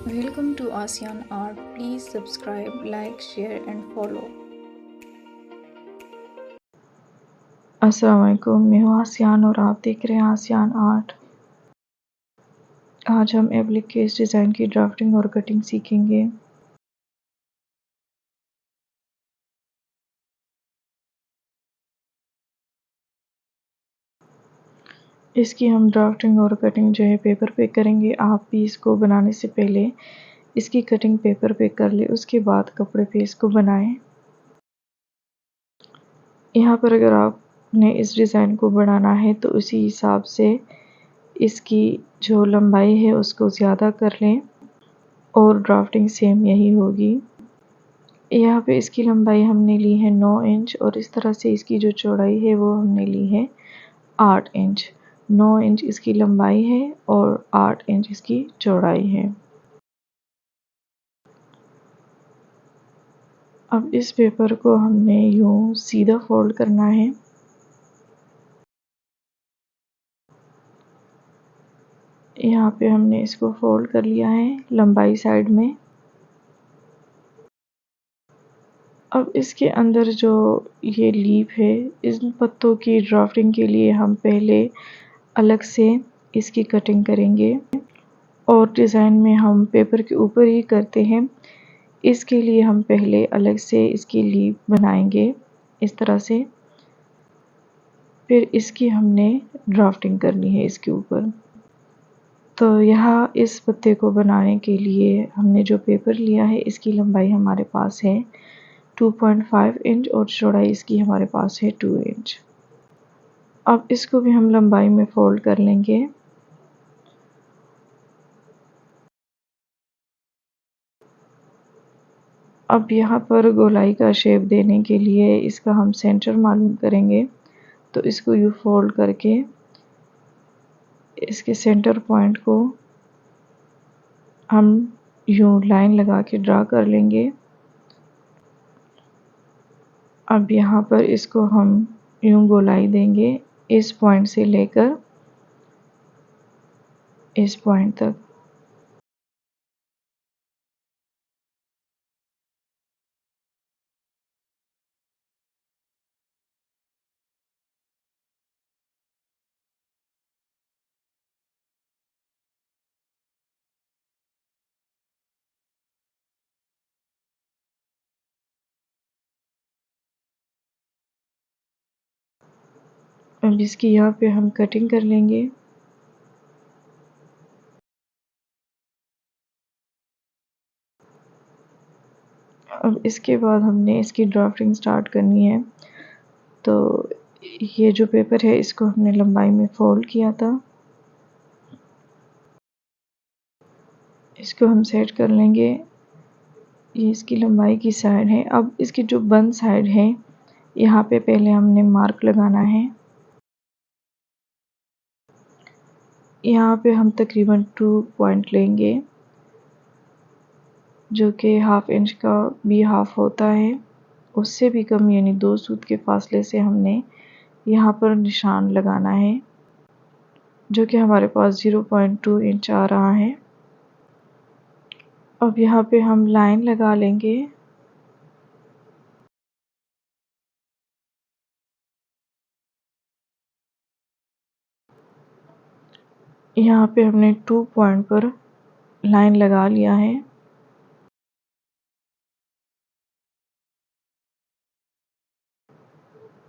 Welcome to ASEAN Art. Please subscribe, like, share, and follow. अस्सलाम वालेकुम, मैं हूँ आसियान और आप देख रहे हैं आसियान आर्ट। आज हम एप्लिक केस डिज़ाइन की ड्राफ्टिंग और कटिंग सीखेंगे। इसकी हम ड्राफ्टिंग और कटिंग जो है पेपर पे करेंगे। आप भी इसको बनाने से पहले इसकी कटिंग पेपर पे कर ले, उसके बाद कपड़े पे इसको बनाएं। यहाँ पर अगर आपने इस डिज़ाइन को बनाना है तो उसी हिसाब से इसकी जो लंबाई है उसको ज़्यादा कर लें और ड्राफ्टिंग सेम यही होगी। यहाँ पे इसकी लंबाई हमने ली है 9 इंच और इस तरह से इसकी जो चौड़ाई है वो हमने ली है 8 इंच। 9 इंच इसकी लंबाई है और 8 इंच इसकी चौड़ाई है। अब इस पेपर को हमने यूँ सीधा फोल्ड करना है। यहाँ पे हमने इसको फोल्ड कर लिया है लंबाई साइड में। अब इसके अंदर जो ये लीफ है, इन पत्तों की ड्राफ्टिंग के लिए हम पहले अलग से इसकी कटिंग करेंगे और डिज़ाइन में हम पेपर के ऊपर ही करते हैं। इसके लिए हम पहले अलग से इसकी लीफ बनाएंगे इस तरह से, फिर इसकी हमने ड्राफ्टिंग करनी है इसके ऊपर। तो यहाँ इस पत्ते को बनाने के लिए हमने जो पेपर लिया है इसकी लंबाई हमारे पास है 2.5 इंच और चौड़ाई इसकी हमारे पास है 2 इंच। अब इसको भी हम लंबाई में फोल्ड कर लेंगे। अब यहाँ पर गोलाई का शेप देने के लिए इसका हम सेंटर मालूम करेंगे, तो इसको यूँ फोल्ड करके इसके सेंटर पॉइंट को हम यूँ लाइन लगा के ड्रा कर लेंगे। अब यहाँ पर इसको हम यूँ गोलाई देंगे इस पॉइंट से लेकर इस पॉइंट तक। अब इसकी यहाँ पे हम कटिंग कर लेंगे। अब इसके बाद हमने इसकी ड्राफ्टिंग स्टार्ट करनी है। तो ये जो पेपर है इसको हमने लंबाई में फोल्ड किया था, इसको हम सेट कर लेंगे। ये इसकी लंबाई की साइड है। अब इसकी जो बंद साइड है यहाँ पे पहले हमने मार्क लगाना है। यहाँ पे हम तकरीबन 2 पॉइंट लेंगे, जो कि हाफ इंच का भी हाफ होता है, उससे भी कम यानी 2 सूत के फासले से हमने यहाँ पर निशान लगाना है, जो कि हमारे पास 0.2 इंच आ रहा है। अब यहाँ पे हम लाइन लगा लेंगे। यहाँ पे हमने 2 पॉइंट पर लाइन लगा लिया है।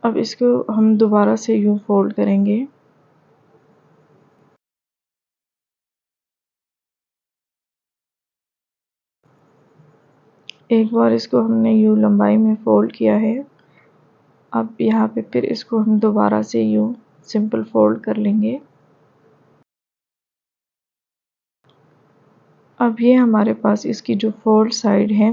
अब इसको हम दोबारा से यूँ फोल्ड करेंगे। एक बार इसको हमने यूँ लंबाई में फोल्ड किया है। अब यहाँ पे फिर इसको हम दोबारा से यूँ सिंपल फोल्ड कर लेंगे। अब ये हमारे पास इसकी जो फोल्ड साइड है,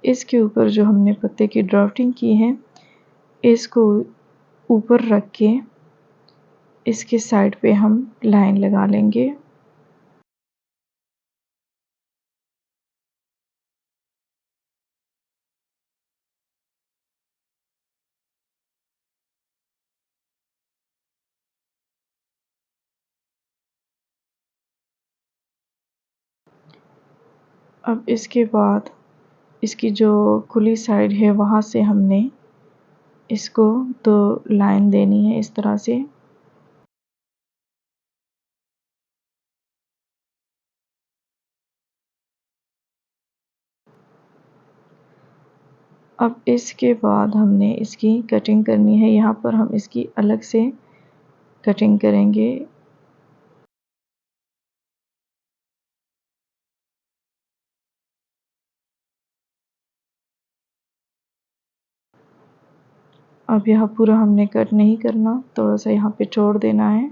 इसके ऊपर जो हमने पत्ते की ड्राफ्टिंग की है, इसको ऊपर रख के इसके साइड पे हम लाइन लगा लेंगे। अब इसके बाद इसकी जो खुली साइड है वहाँ से हमने इसको 2 लाइन देनी है इस तरह से। अब इसके बाद हमने इसकी कटिंग करनी है। यहाँ पर हम इसकी अलग से कटिंग करेंगे। अब यह पूरा हमने कट नहीं करना, थोड़ा सा यहाँ पे छोड़ देना है।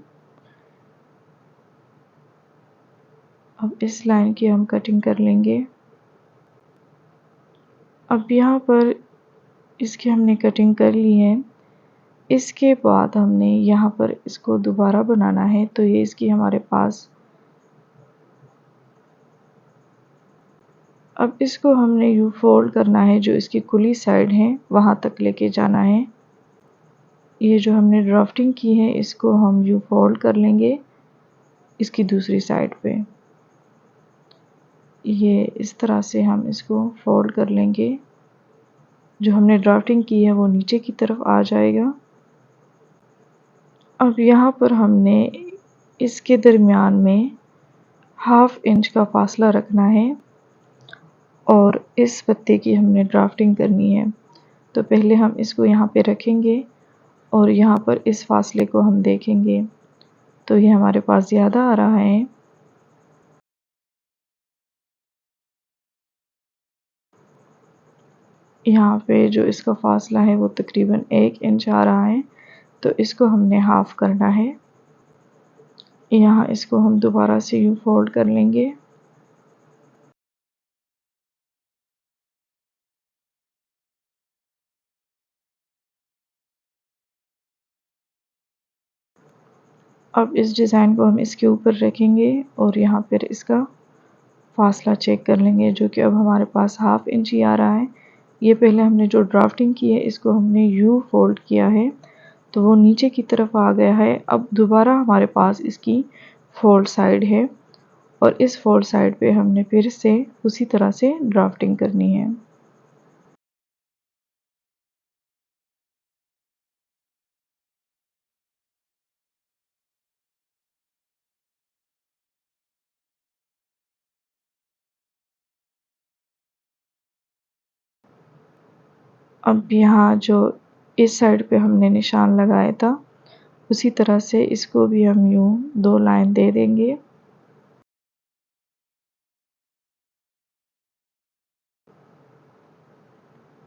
अब इस लाइन की हम कटिंग कर लेंगे। अब यहाँ पर इसकी हमने कटिंग कर ली है। इसके बाद हमने यहाँ पर इसको दोबारा बनाना है, तो ये इसकी हमारे पास। अब इसको हमने यूँ फोल्ड करना है, जो इसकी खुली साइड है वहाँ तक लेके जाना है। ये जो हमने ड्राफ्टिंग की है इसको हम यूँ फोल्ड कर लेंगे इसकी दूसरी साइड पे। ये इस तरह से हम इसको फोल्ड कर लेंगे। जो हमने ड्राफ्टिंग की है वो नीचे की तरफ आ जाएगा। अब यहाँ पर हमने इसके दरमियान में 1/2 इंच का फासला रखना है और इस पत्ते की हमने ड्राफ्टिंग करनी है। तो पहले हम इसको यहाँ पे रखेंगे और यहाँ पर इस फासले को हम देखेंगे, तो ये हमारे पास ज़्यादा आ रहा है। यहाँ पे जो इसका फासला है वो तकरीबन 1 इंच आ रहा है, तो इसको हमने हाफ करना है। यहाँ इसको हम दोबारा से यूँ फोल्ड कर लेंगे। अब इस डिज़ाइन को हम इसके ऊपर रखेंगे और यहाँ पर इसका फासला चेक कर लेंगे, जो कि अब हमारे पास 1/2 इंच ही आ रहा है। ये पहले हमने जो ड्राफ्टिंग की है इसको हमने यू फोल्ड किया है, तो वो नीचे की तरफ आ गया है। अब दोबारा हमारे पास इसकी फोल्ड साइड है और इस फोल्ड साइड पे हमने फिर से उसी तरह से ड्राफ्टिंग करनी है। अब यहाँ जो इस साइड पे हमने निशान लगाया था उसी तरह से इसको भी हम यूँ 2 लाइन दे देंगे।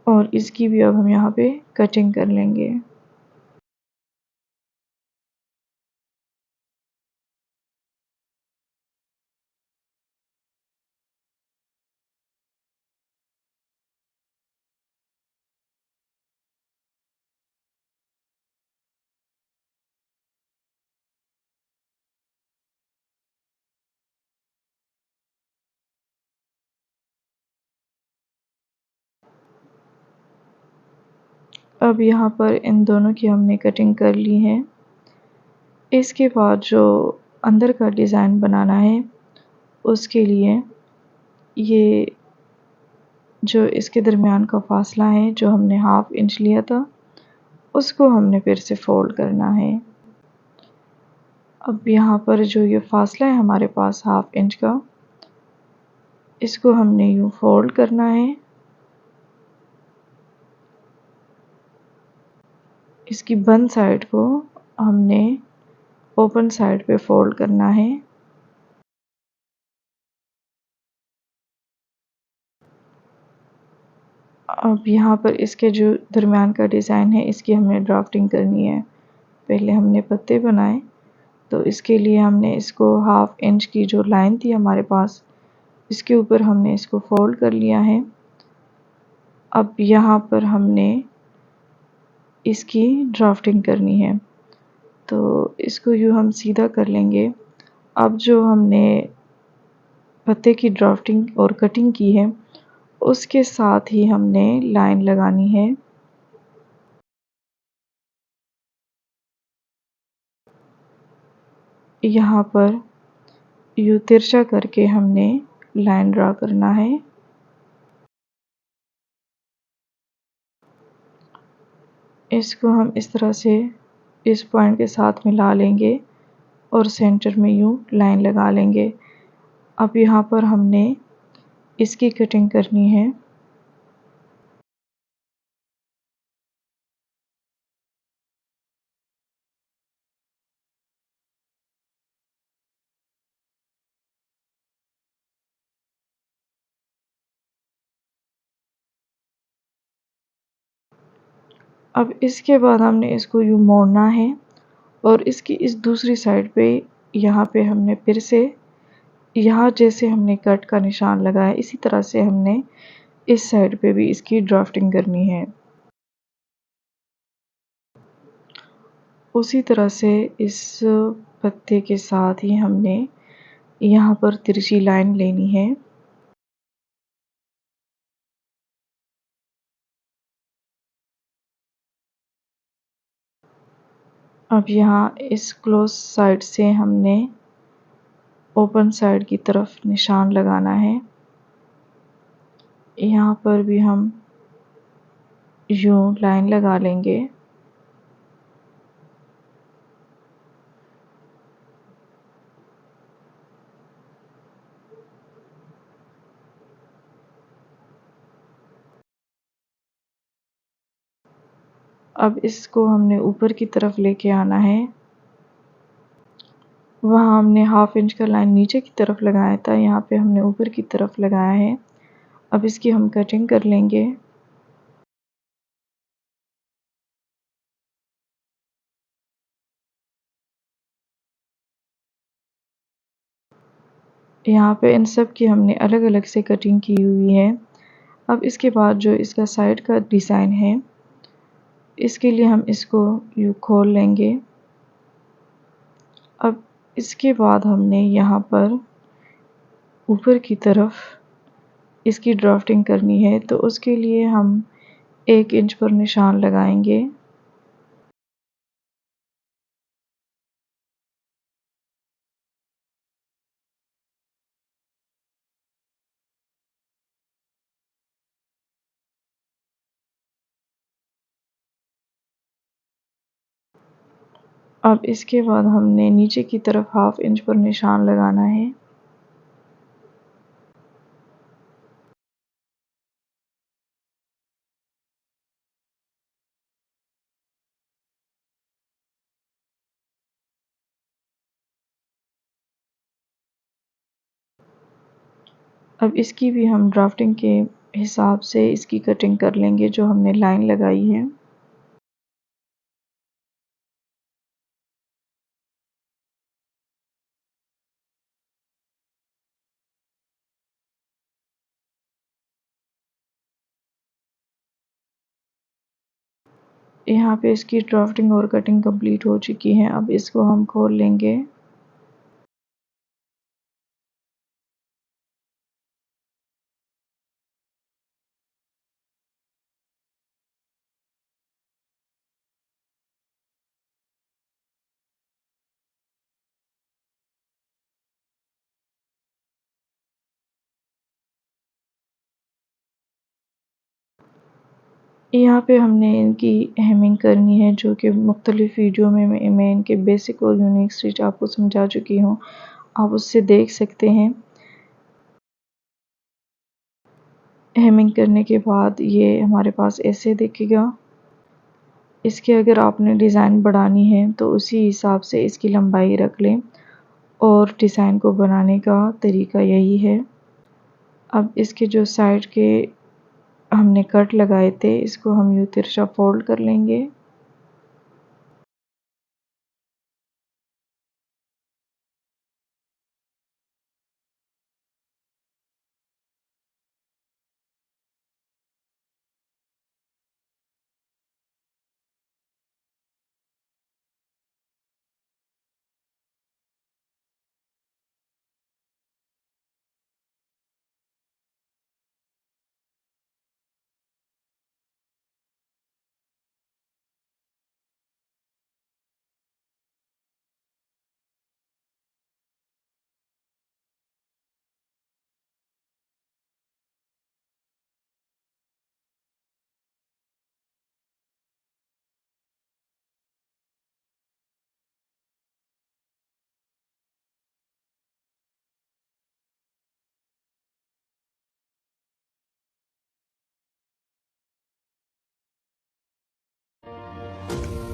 और इसकी भी अब हम यहाँ पे कटिंग कर लेंगे। अब यहाँ पर इन दोनों की हमने कटिंग कर ली है। इसके बाद जो अंदर का डिज़ाइन बनाना है उसके लिए ये जो इसके दरमियान का फासला है जो हमने 1/2 इंच लिया था उसको हमने फिर से फोल्ड करना है। अब यहाँ पर जो ये फासला है हमारे पास 1/2 इंच का, इसको हमने यूँ फोल्ड करना है। इसकी बंद साइड को हमने ओपन साइड पे फोल्ड करना है। अब यहाँ पर इसके जो दरमियान का डिज़ाइन है इसकी हमने ड्राफ्टिंग करनी है। पहले हमने पत्ते बनाए, तो इसके लिए हमने इसको 1/2 इंच की जो लाइन थी हमारे पास इसके ऊपर हमने इसको फोल्ड कर लिया है। अब यहाँ पर हमने इसकी ड्राफ्टिंग करनी है, तो इसको यूँ हम सीधा कर लेंगे। अब जो हमने पत्ते की ड्राफ्टिंग और कटिंग की है उसके साथ ही हमने लाइन लगानी है। यहाँ पर यूँ तिरछा करके हमने लाइन ड्रा करना है। इसको हम इस तरह से इस पॉइंट के साथ मिला लेंगे और सेंटर में यूं लाइन लगा लेंगे। अब यहाँ पर हमने इसकी कटिंग करनी है। अब इसके बाद हमने इसको यूं मोड़ना है और इसकी इस दूसरी साइड पे यहाँ पे हमने फिर से यहाँ जैसे हमने कट का निशान लगाया इसी तरह से हमने इस साइड पे भी इसकी ड्राफ्टिंग करनी है। उसी तरह से इस पत्ते के साथ ही हमने यहाँ पर तिरछी लाइन लेनी है। अब यहाँ इस क्लोज साइड से हमने ओपन साइड की तरफ निशान लगाना है। यहाँ पर भी हम यूं लाइन लगा लेंगे। अब इसको हमने ऊपर की तरफ लेके आना है। वहाँ हमने हाफ इंच का लाइन नीचे की तरफ लगाया था, यहाँ पे हमने ऊपर की तरफ लगाया है। अब इसकी हम कटिंग कर लेंगे। यहाँ पे इन सब की हमने अलग अलग से कटिंग की हुई है। अब इसके बाद जो इसका साइड का डिज़ाइन है, इसके लिए हम इसको यूँ खोल लेंगे। अब इसके बाद हमने यहाँ पर ऊपर की तरफ इसकी ड्राफ्टिंग करनी है, तो उसके लिए हम 1 इंच पर निशान लगाएंगे। अब इसके बाद हमने नीचे की तरफ हाफ इंच पर निशान लगाना है। अब इसकी भी हम ड्राफ्टिंग के हिसाब से इसकी कटिंग कर लेंगे जो हमने लाइन लगाई है। यहाँ पे इसकी ड्राफ्टिंग और कटिंग कंप्लीट हो चुकी है। अब इसको हम खोल लेंगे। यहाँ पे हमने इनकी हेमिंग करनी है, जो कि मुख्तलिफ वीडियो में मैं इनके बेसिक और यूनिक स्टिच आपको समझा चुकी हूँ, आप उससे देख सकते हैं। हेमिंग करने के बाद ये हमारे पास ऐसे दिखेगा। इसके अगर आपने डिज़ाइन बढ़ानी है तो उसी हिसाब से इसकी लंबाई रख लें और डिज़ाइन को बनाने का तरीका यही है। अब इसके जो साइड के हमने कट लगाए थे, इसको हम यूँ तिरछा फोल्ड कर लेंगे।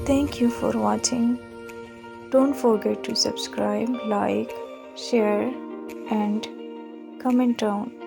Thank you for watching. Don't forget to subscribe, like, share and comment down.